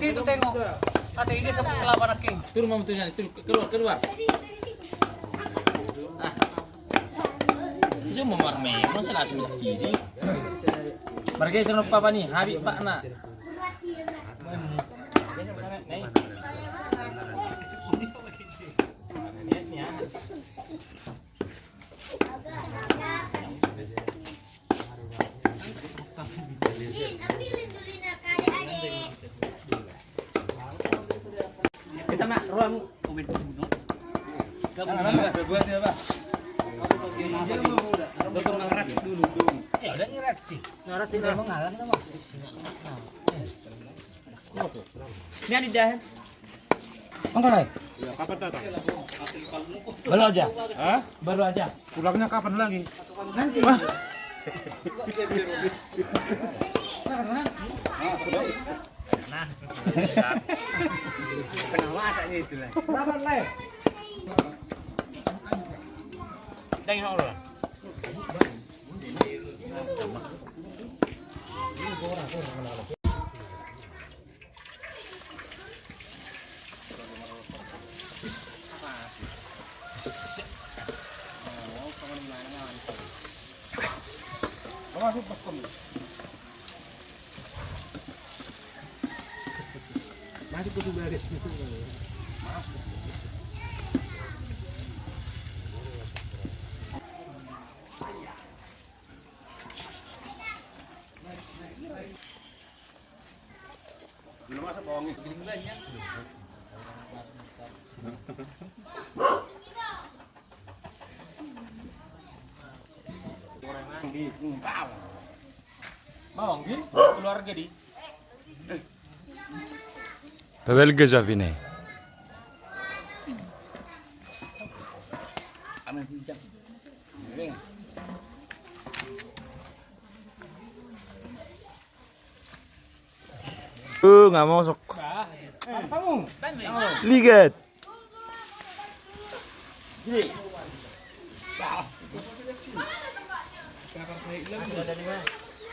Situ tengok. Ada ini sama kelapa naking. Turun mau tulisan itu keluar. Itu mau marme, masa langsung bisa kiri. Mereka senang apa nih? Habis Pak nak. Kita nak ruang covid dulu. Buat ya Pak. Dokter ngerak dulu. Ya udah ngerak sih. Ngerak tidak mengalah kita mau. Ini ada dah. Enggak lah. Ya, kapan datang? Baru aja. Hah? Baru aja. Pulangnya kapan lagi? Nanti. Nah. Tengah masaknya itu lah. Kapan lah? Tengok Allah. Masuk pas kamu. Masuk ke beres itu. Belum masuk bawang itu. Bawang gin keluarga di. Babel gajah ini. Aman pinjam. Nggak mau masuk. Kamu? Ligat.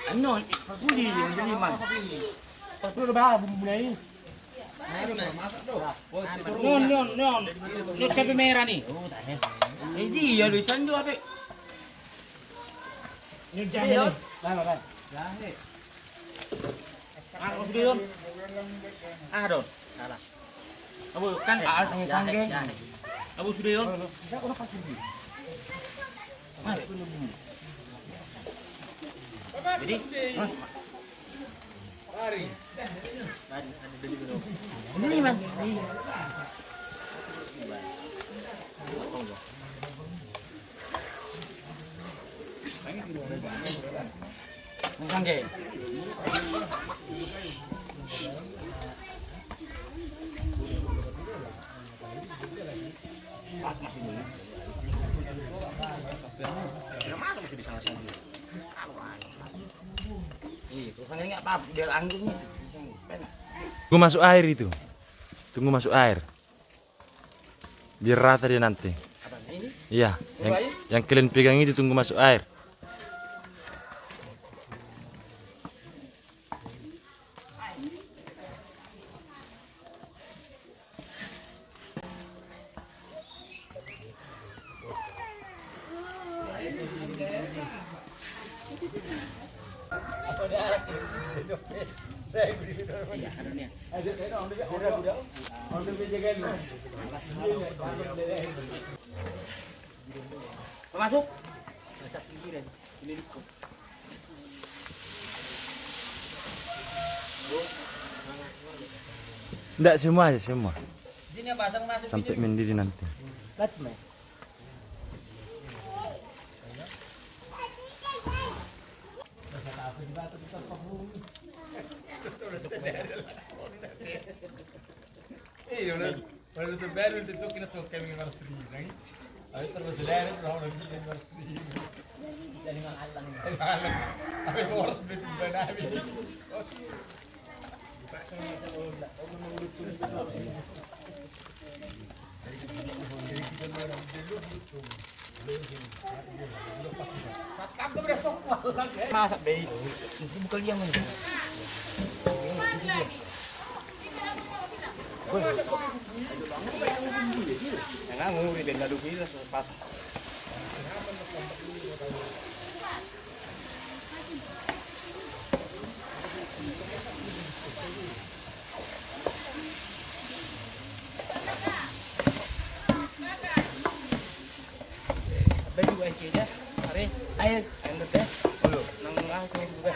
Ano, pagpuli yung diliman. Pagpuli ba bumbunya ini? Non. Ini cabai merah nih. Ini ya lisan juga apa? Ini jangan ini. Baik. Aku sudah don. Don. Salah. Abu kan sange-sange. Abu sudah don. Jadi, ini man. Sange. Enggak apa-apa, biar anginnya. Tunggu masuk air itu. Tunggu masuk air. Biar rata dia nanti. Iya, yang kalian pegang itu tunggu masuk air. Masuk. Enggak semua aja semua. Sini pasang masuk. Sampai mendidih nanti. Baru tu baru tu kita tu kami harus sedih. Ayo terus sedih, terus lagi harus sedih. Jadi ngalang. Ayo harus beli benar ini. Masak deh. Ini bukan liang ini. Jangan nguri dan gaduh bila pas. Baju aja aja. Hari air teh. Dulu nang aku juga.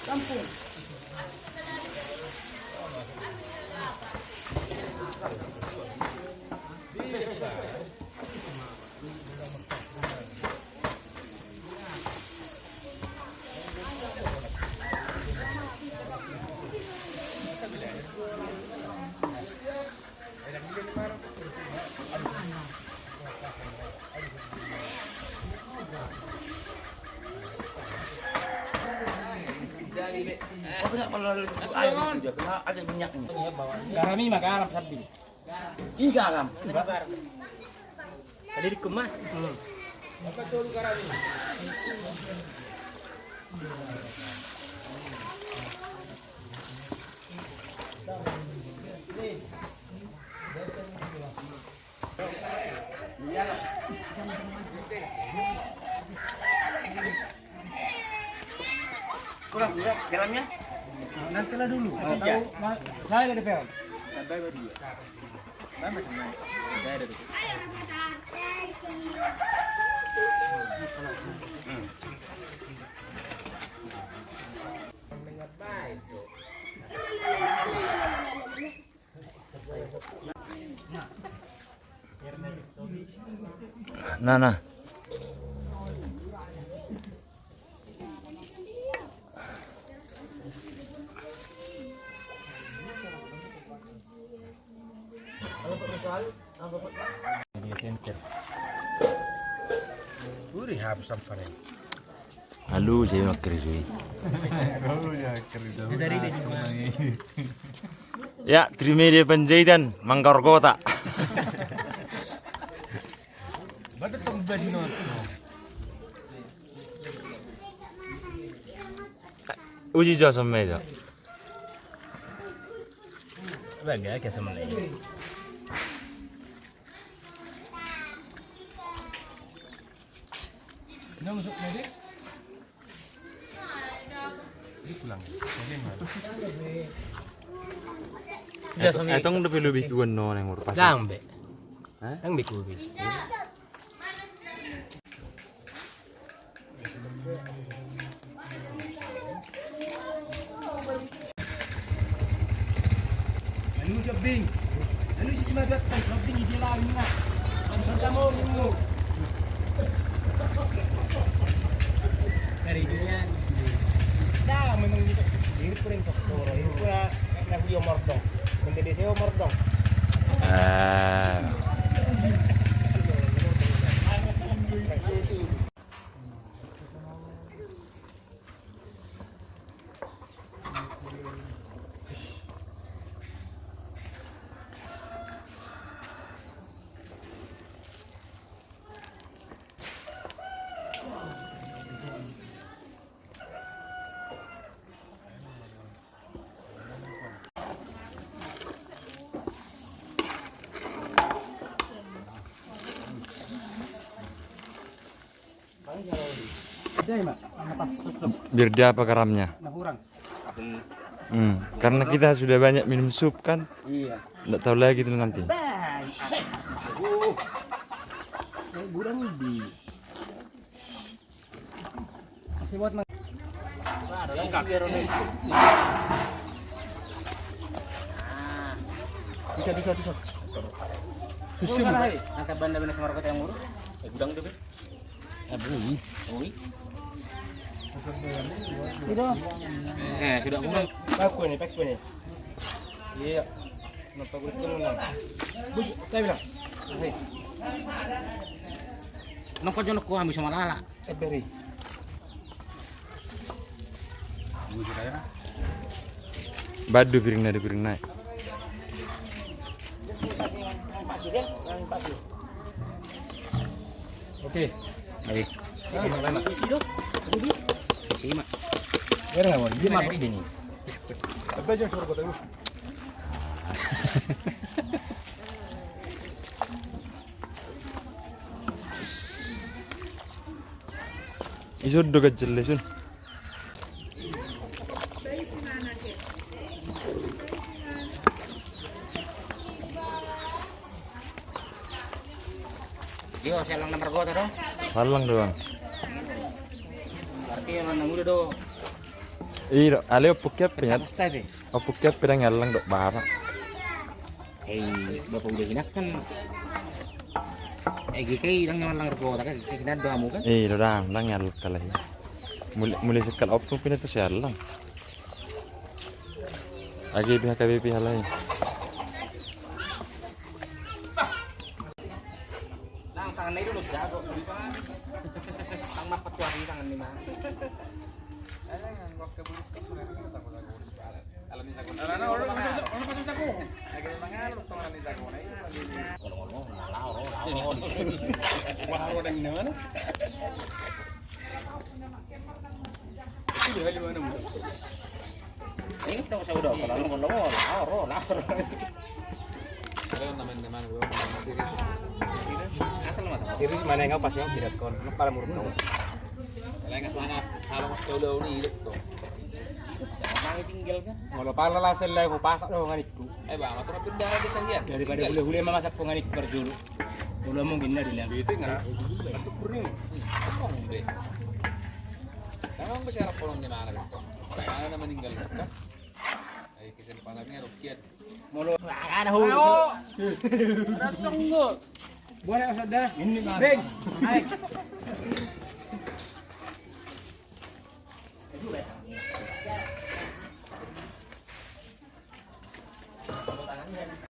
Kampung. Kalau air juga kena ada minyaknya. Garam ini mah garam sapi. Ih garam. Tadi di kemah. Apa tuh garam ini? Kurang dalamnya. Nanti lah dulu. Tahu saya ada peon. Sampai baru ya. Sampai sama. Saya ada dulu. Nah. Uri habis sampai. Halo, saya makri. Ya, Trimedia Panjaitan, Mangkar Kota. Ba't itong bed nun? Uji jauh sama itu. Bagay kayak sama lain. Ini masuk medik? Ini pulang. Itong lebih kuan no yang urpas. Lang be. Hah? Ang bikubi. Ano sabing? Ano si Simagat? Sabing hindi lang nga. Ano mo? Dari dia. Dah memang gitu. Ini pun sokoro. Ini pun nak dia mordong. Menjadi saya mordong. Biar dia apa garamnya? Karena kita sudah banyak minum sup kan? Iya. Nggak tahu lagi itu nanti. Burang di. Pasti buat Bisa. Susu mana? Angkat benda-benda sama kota yang murah. Gudang deh. Bui. Tidak. Sudah kurang. Paku ini. Iya. Kenapa gue tenang? Bu, saya bilang. Hei, Nongko jolok ko ambil sama lala. beri. Badu piring naik. Pasir kan? Pasir. Oke. Baik. Isi mak. Bener nggak, Bon? Dia mabuk ini. Tapi aja suruh kota lu. Isu udah kecil sun. Yo, saya lang nomor kota dong. Salang doang. Berarti yang nang udah do. Iya, ale opukep ya. Pasta deh. Opukep pedang ngalang dok bapak. Bapak udah hinak kan. GK lang naman lang kota kan. Kita do kamu kan. Iya, dorang ngal kalah ya. Mulai sekal opung pindah tuh sialang. Lagi pihak KBP lain. Lang tangan na dulu sudah kok. Ang mapatuari tangan ni mah. Ini tahu saya udah kalau ngomong asal mah. Series mana yang pas yang tidak kon. Lu pala muruk kau. Lain kesana kalau coba ini itu. Mangi tinggal kan. Kalau pala lah selai ku pasak do nganiku. Bang, motor pindah di sana. Daripada hule-hule memasak penganik berjulu. Dulu mungkin ada yang Itu enggak. Itu kuning. Ngomong deh. Emang bisa polongnya mana gitu? Mana meninggal kan? Ayo kisah di pasarnya rupiah. mulu. Ada hu. Tunggu. Boleh saudara. Ini, Beng. Hai.